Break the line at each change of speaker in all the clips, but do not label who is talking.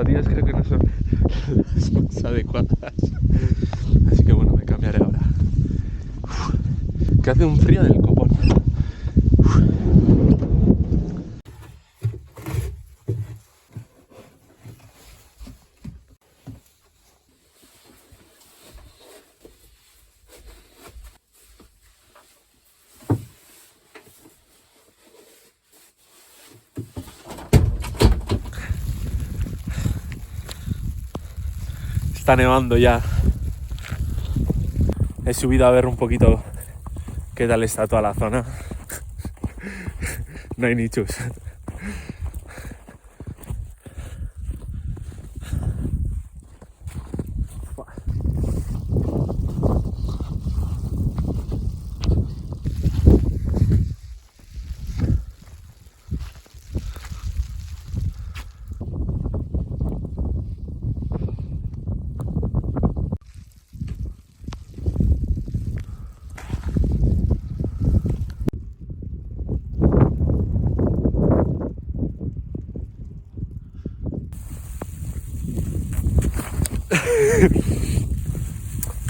zapatillas creo que no son las más adecuadas. Así que bueno, me cambiaré ahora. Que hace un frío del copón. Está nevando ya. He subido a ver un poquito qué tal está toda la zona. No hay ni chus.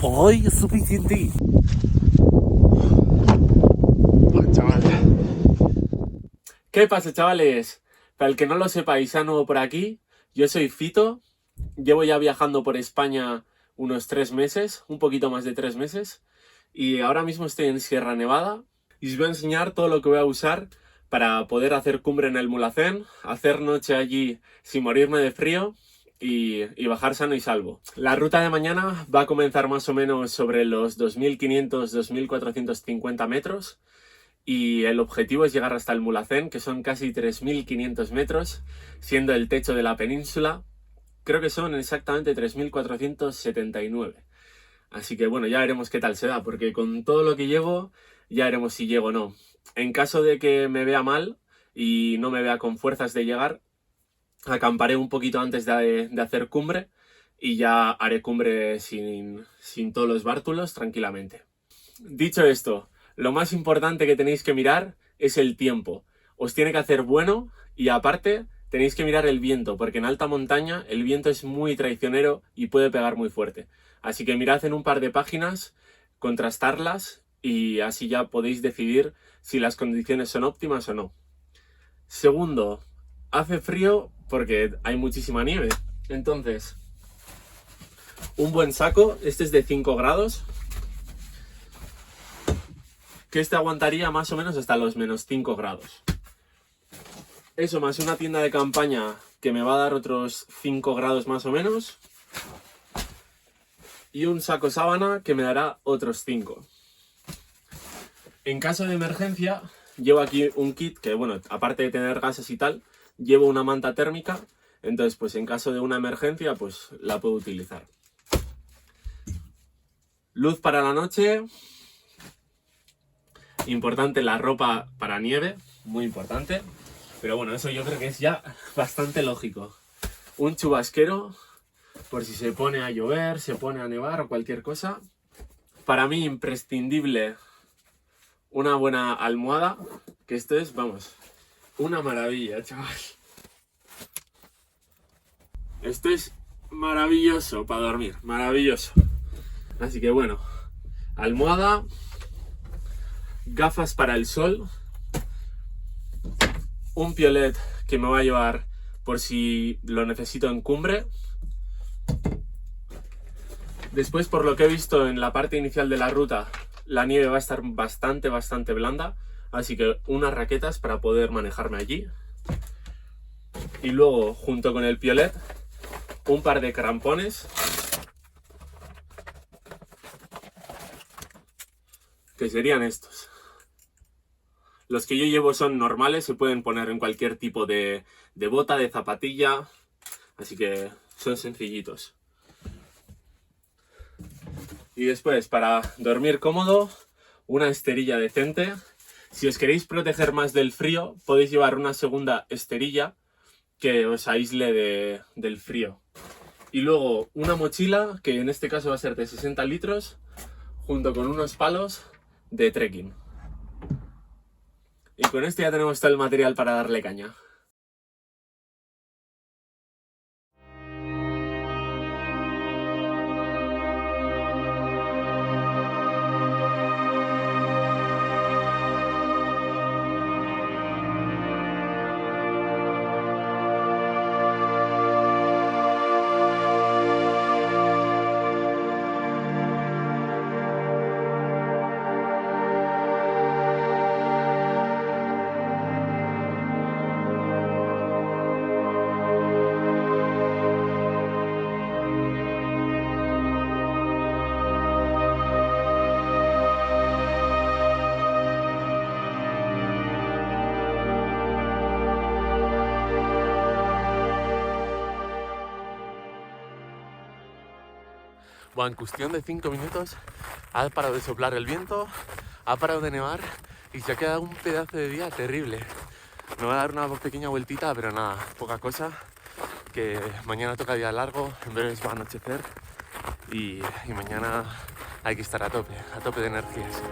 Hoy es suficiente. Bueno, chaval. ¿Qué pasa, chavales? Para el que no lo sepa y sea nuevo por aquí, yo soy Fito. Llevo ya viajando por España unos 3 meses, un poquito más de 3 meses. Y ahora mismo estoy en Sierra Nevada y os voy a enseñar todo lo que voy a usar para poder hacer cumbre en el Mulhacén, hacer noche allí sin morirme de frío y bajar sano y salvo. La ruta de mañana va a comenzar más o menos sobre los 2.500-2.450 metros y el objetivo es llegar hasta el Mulhacén, que son casi 3.500 metros, siendo el techo de la península. Creo que son exactamente 3.479. Así que bueno, ya veremos qué tal se da, porque con todo lo que llevo, ya veremos si llego o no. En caso de que me vea mal y no me vea con fuerzas de llegar, acamparé un poquito antes de hacer cumbre y ya haré cumbre sin todos los bártulos tranquilamente. Dicho esto, lo más importante que tenéis que mirar es el tiempo. Os tiene que hacer bueno y aparte tenéis que mirar el viento, porque en alta montaña el viento es muy traicionero y puede pegar muy fuerte. Así que mirad en un par de páginas, contrastarlas y así ya podéis decidir si las condiciones son óptimas o no. Segundo, hace frío porque hay muchísima nieve. Entonces, un buen saco, este es de 5 grados, que este aguantaría más o menos hasta los menos 5 grados. Eso más una tienda de campaña que me va a dar otros 5 grados más o menos. Y un saco sábana que me dará otros 5. En caso de emergencia, llevo aquí un kit que, bueno, aparte de tener gases y tal, llevo una manta térmica. Entonces, pues en caso de una emergencia, pues la puedo utilizar. Luz para la noche. Importante la ropa para nieve, muy importante. Pero bueno, eso yo creo que es ya bastante lógico. Un chubasquero, por si se pone a llover, se pone a nevar o cualquier cosa. Para mí imprescindible una buena almohada, que esto es, vamos, una maravilla, chaval. Esto es maravilloso para dormir, maravilloso. Así que bueno, almohada, gafas para el sol, un piolet que me va a llevar por si lo necesito en cumbre. Después, por lo que he visto en la parte inicial de la ruta, la nieve va a estar bastante blanda, así que unas raquetas para poder manejarme allí. Y luego, junto con el piolet, un par de crampones, que serían estos. Los que yo llevo son normales, se pueden poner en cualquier tipo de bota, de zapatilla, así que son sencillitos. Y después, para dormir cómodo, una esterilla decente. Si os queréis proteger más del frío, podéis llevar una segunda esterilla que os aísle del frío. Y luego una mochila, que en este caso va a ser de 60 litros, junto con unos palos de trekking. Y con esto ya tenemos todo el material para darle caña.
Bueno, en cuestión de 5 minutos ha parado de soplar el viento, ha parado de nevar y se ha quedado un pedazo de día terrible. Me voy a dar una pequeña vueltita, pero nada, poca cosa, que mañana toca día largo, en breve va a anochecer y mañana hay que estar a tope de energías.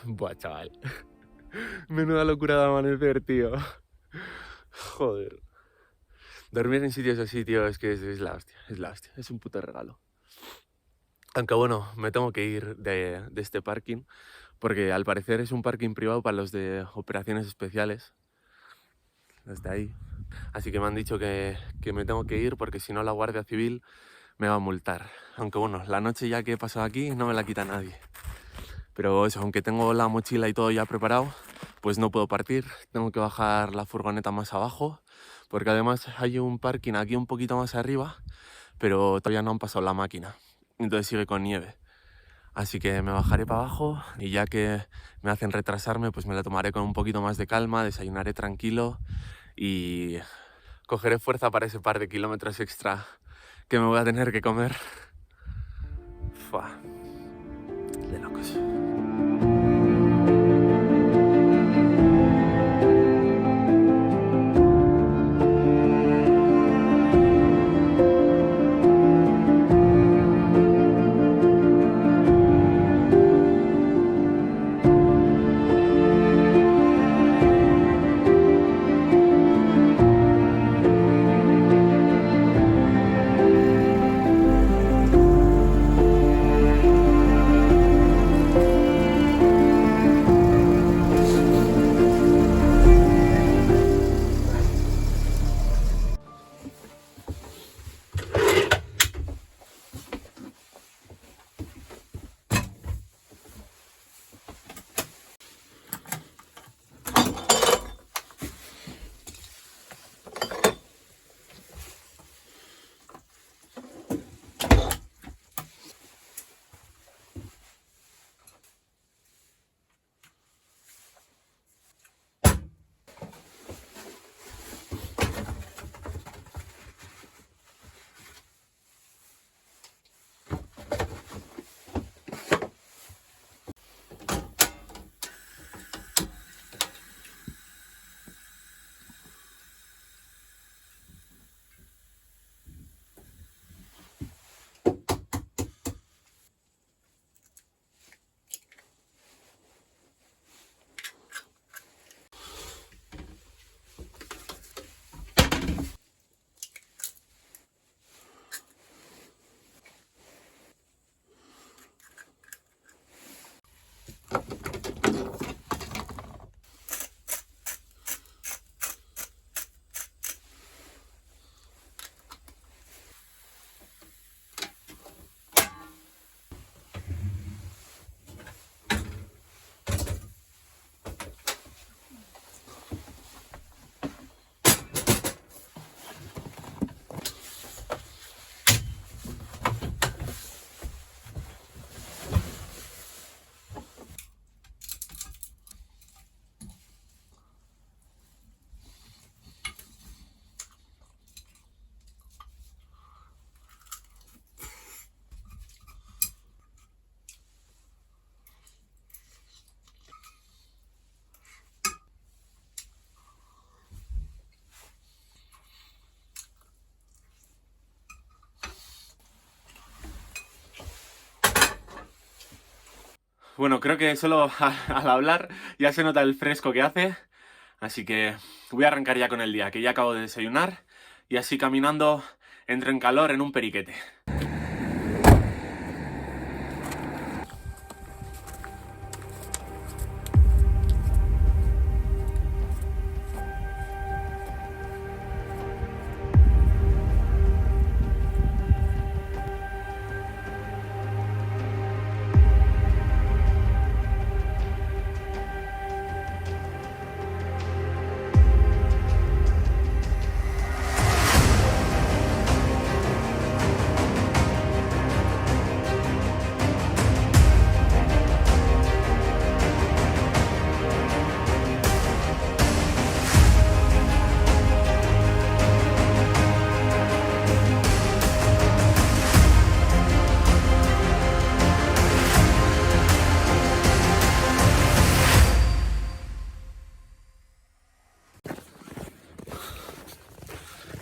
Buah, chaval. Menuda locura de amanecer, tío. Joder. Dormir en sitios así, tío, es que es la hostia, es la hostia. Es un puto regalo. Aunque bueno, me tengo que ir de este parking, porque al parecer es un parking privado para los de operaciones especiales. Desde ahí. Así que me han dicho que me tengo que ir porque si no la Guardia Civil me va a multar. Aunque bueno, la noche ya que he pasado aquí no me la quita nadie. Pero eso, aunque tengo la mochila y todo ya preparado, pues no puedo partir. Tengo que bajar la furgoneta más abajo, porque además hay un parking aquí un poquito más arriba, pero todavía no han pasado la máquina. Entonces sigue con nieve. Así que me bajaré para abajo y ya que me hacen retrasarme, pues me la tomaré con un poquito más de calma, desayunaré tranquilo y cogeré fuerza para ese par de kilómetros extra que me voy a tener que comer. Fua, de locos. Bueno, creo que solo al hablar ya se nota el fresco que hace, así que voy a arrancar ya con el día, que ya acabo de desayunar y así caminando entro en calor en un periquete.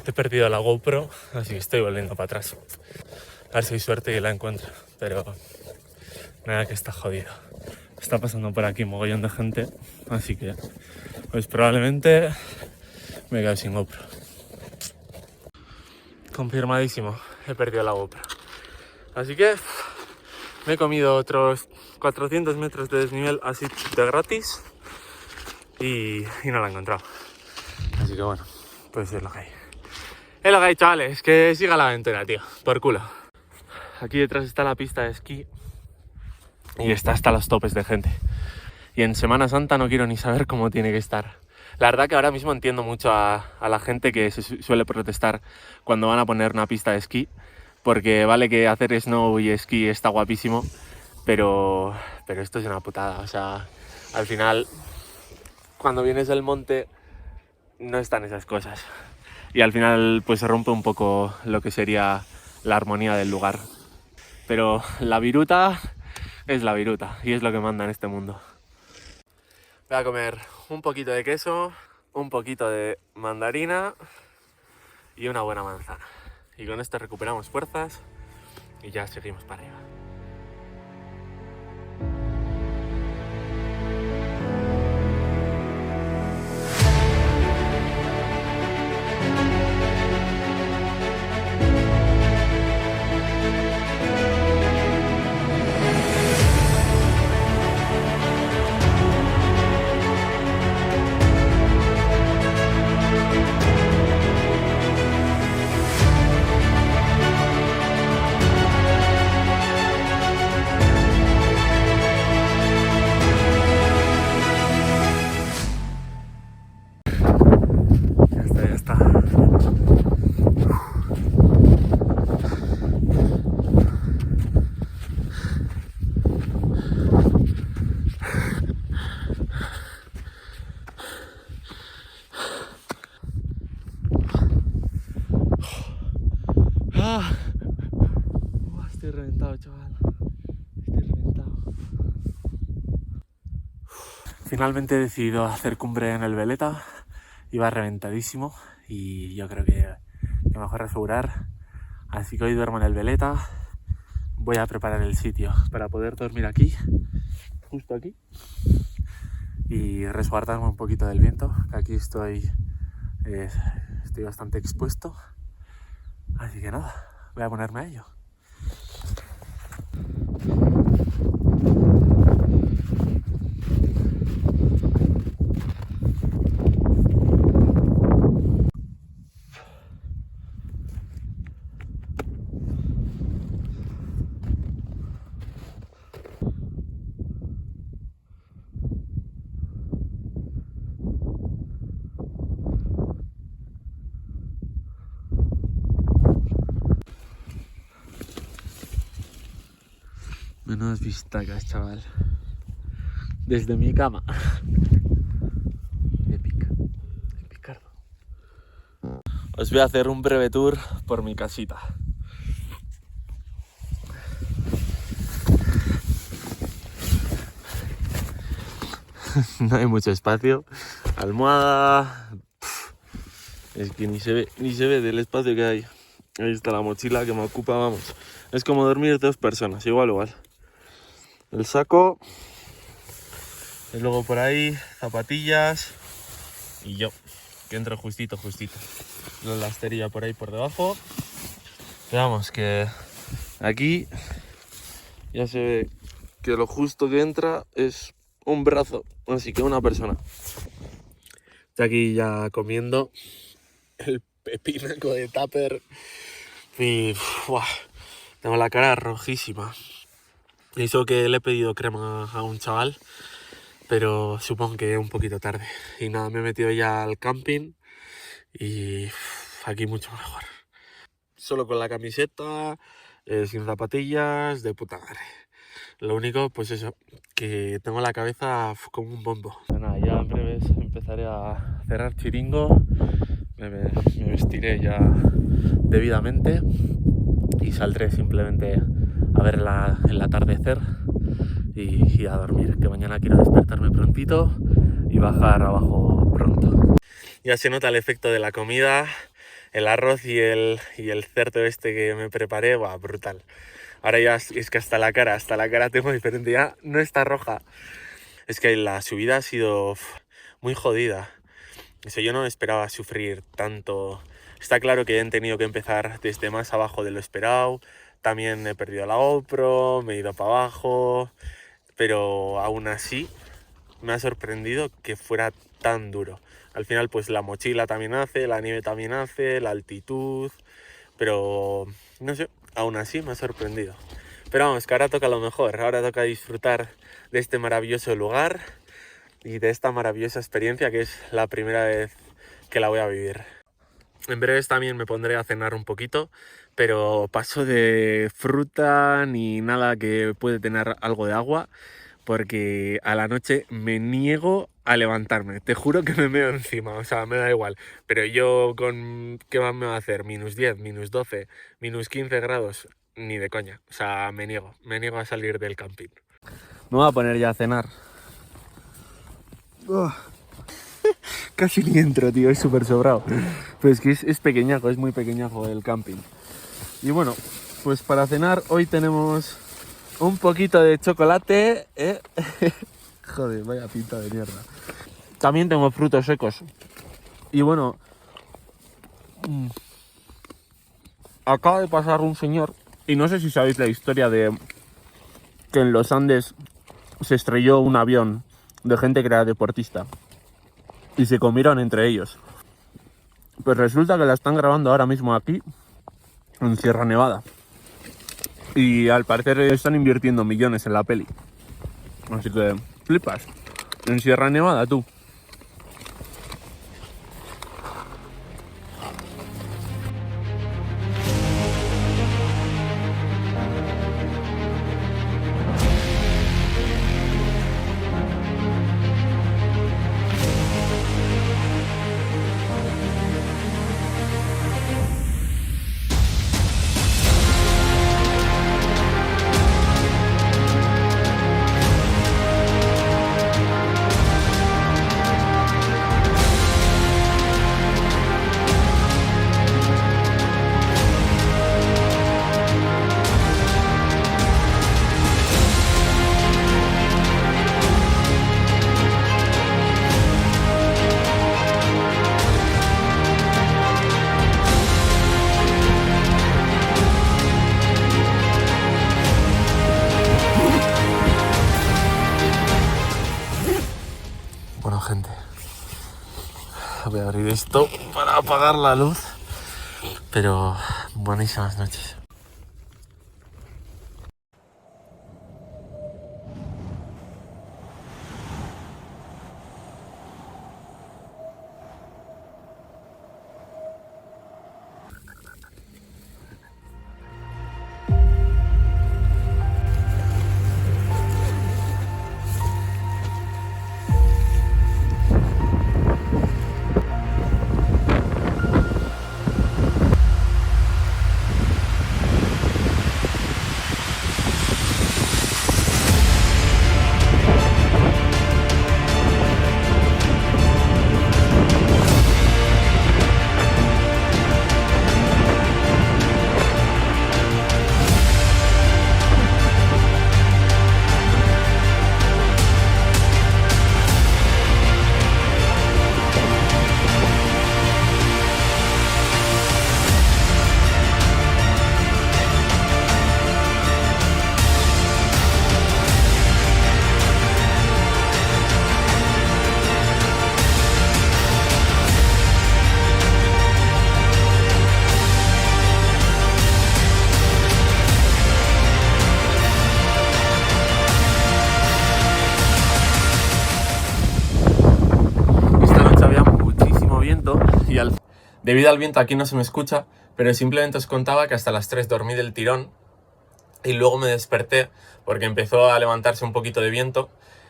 He perdido la GoPro, así que estoy volviendo para atrás. A ver si hay suerte y la encuentro, pero nada, que está jodido. Está pasando por aquí mogollón de gente, así que pues probablemente me quedo sin GoPro. Confirmadísimo, he perdido la GoPro. Así que me he comido otros 400 metros de desnivel así de gratis y no la he encontrado. Así que bueno, pues es lo que hay. Es lo que hay, chavales, que siga la aventura, tío, por culo. Aquí detrás está la pista de esquí y está hasta los topes de gente. Y en Semana Santa no quiero ni saber cómo tiene que estar. La verdad que ahora mismo entiendo mucho a la gente que se suele protestar cuando van a poner una pista de esquí, porque vale que hacer snow y esquí está guapísimo, pero esto es una putada. O sea, al final, cuando vienes del monte, no están esas cosas. Y al final pues se rompe un poco lo que sería la armonía del lugar. Pero la viruta es la viruta y es lo que manda en este mundo. Voy a comer un poquito de queso, un poquito de mandarina y una buena manzana. Y con esto recuperamos fuerzas y ya seguimos para arriba. Ya está. Estoy reventado, chaval. Estoy reventado. Finalmente he decidido hacer cumbre en el Veleta. Iba reventadísimo y yo creo que mejor asegurar. Así que hoy duermo en el Veleta. Voy a preparar el sitio para poder dormir aquí, justo aquí, y resguardarme un poquito del viento, que aquí estoy bastante expuesto. Así que nada, voy a ponerme a ello. Menudas vistacas, chaval. Desde mi cama. Épica. Epicardo. Os voy a hacer un breve tour por mi casita. No hay mucho espacio. Almohada. Es que ni se ve del espacio que hay. Ahí está la mochila que me ocupa, vamos. Es como dormir 2 personas, igual. el saco. Y luego por ahí, zapatillas. Y yo, que entro justito. La esterilla por ahí por debajo. Pero vamos, que aquí ya se ve que lo justo que entra es un brazo, así que una persona. Estoy aquí ya comiendo el pepinaco de tupper y ¡buah! Tengo la cara rojísima. Y eso que le he pedido crema a un chaval, pero supongo que un poquito tarde. Y nada, me he metido ya al camping y aquí mucho mejor. Solo con la camiseta, sin zapatillas, de puta madre. Lo único, pues eso, que tengo la cabeza como un bombo. Nada, ya en breves empezaré a cerrar chiringo, me vestiré ya debidamente y saldré simplemente a ver el atardecer y a dormir, que mañana quiero despertarme prontito y bajar abajo pronto. Ya se nota el efecto de la comida, el arroz y el cerdo este que me preparé, ¡buah! Brutal. Ahora ya es que hasta la cara tengo diferente, ya no está roja. Es que la subida ha sido muy jodida. Eso, yo no esperaba sufrir tanto. Está claro que he tenido que empezar desde más abajo de lo esperado. También he perdido la GoPro, me he ido para abajo. Pero aún así me ha sorprendido que fuera tan duro. Al final pues la mochila también hace, la nieve también hace, la altitud. Pero no sé, aún así me ha sorprendido. Pero vamos, que ahora toca lo mejor. Ahora toca disfrutar de este maravilloso lugar y de esta maravillosa experiencia que es la primera vez que la voy a vivir. En breves también me pondré a cenar un poquito, pero paso de fruta ni nada que puede tener algo de agua, porque a la noche me niego a levantarme. Te juro que me meo encima, o sea, me da igual. Pero yo con... ¿qué más me va a hacer? -10, -12, -15 grados, ni de coña. O sea, me niego a salir del camping. Me voy a poner ya a cenar. Casi ni entro, tío, es súper sobrado. Pero es que es pequeñajo, es muy pequeñajo el camping. Y bueno, pues para cenar hoy tenemos un poquito de chocolate, ¿eh? Joder, vaya pinta de mierda. También tengo frutos secos. Y bueno, acaba de pasar un señor, y no sé si sabéis la historia de que en los Andes se estrelló un avión de gente que era deportista y se comieron entre ellos. Pues resulta que la están grabando ahora mismo aquí, en Sierra Nevada. Y al parecer están invirtiendo millones en la peli. Así que flipas. En Sierra Nevada, tú. Bueno, gente, voy a abrir esto para apagar la luz, pero buenísimas noches. Debido al viento aquí no se me escucha, pero simplemente os contaba que hasta las 3 dormí del tirón y luego me desperté porque empezó a levantarse un poquito de viento.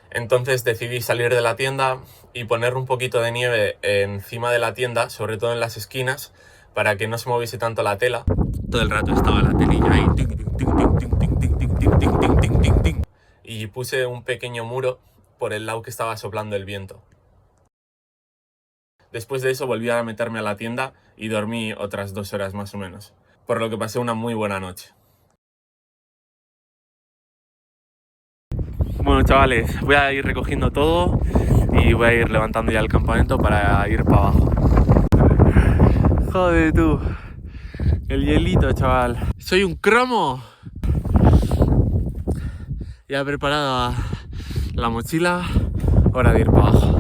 Entonces decidí salir de la tienda y poner un poquito de nieve encima de la tienda, sobre todo en las esquinas, para que no se moviese tanto la tela. Todo el rato estaba la telilla ahí. Y puse un pequeño muro por el lado que estaba soplando el viento. Después de eso volví a meterme a la tienda y dormí otras 2 horas más o menos, por lo que pasé una muy buena noche.
Bueno, chavales, voy a ir recogiendo todo y voy a ir levantando ya el campamento para ir para abajo. Joder, tú. El hielito, chaval. Soy un cromo. Ya he preparado la mochila. Hora de ir para abajo.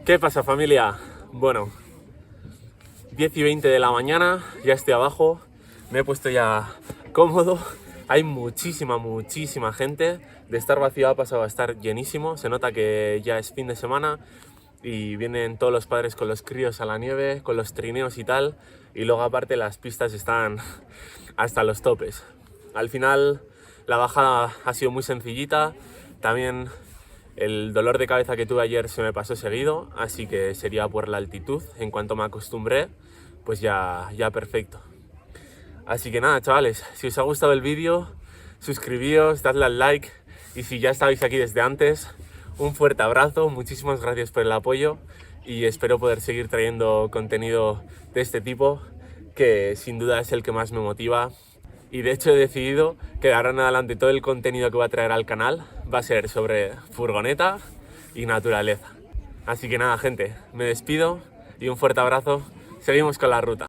¿Qué pasa, familia? Bueno, 10:20 de la mañana, ya estoy abajo, me he puesto ya cómodo, hay muchísima gente, de estar vacío ha pasado a estar llenísimo, se nota que ya es fin de semana y vienen todos los padres con los críos a la nieve, con los trineos y tal, y luego aparte las pistas están hasta los topes. Al final la bajada ha sido muy sencillita, también el dolor de cabeza que tuve ayer se me pasó seguido, así que sería por la altitud. En cuanto me acostumbré, pues ya perfecto. Así que nada, chavales, si os ha gustado el vídeo, suscribíos, dadle al like y si ya estabais aquí desde antes, un fuerte abrazo, muchísimas gracias por el apoyo y espero poder seguir trayendo contenido de este tipo, que sin duda es el que más me motiva. Y de hecho he decidido que de ahora en adelante todo el contenido que voy a traer al canal va a ser sobre furgoneta y naturaleza. Así que nada, gente, me despido y un fuerte abrazo. Seguimos con la ruta.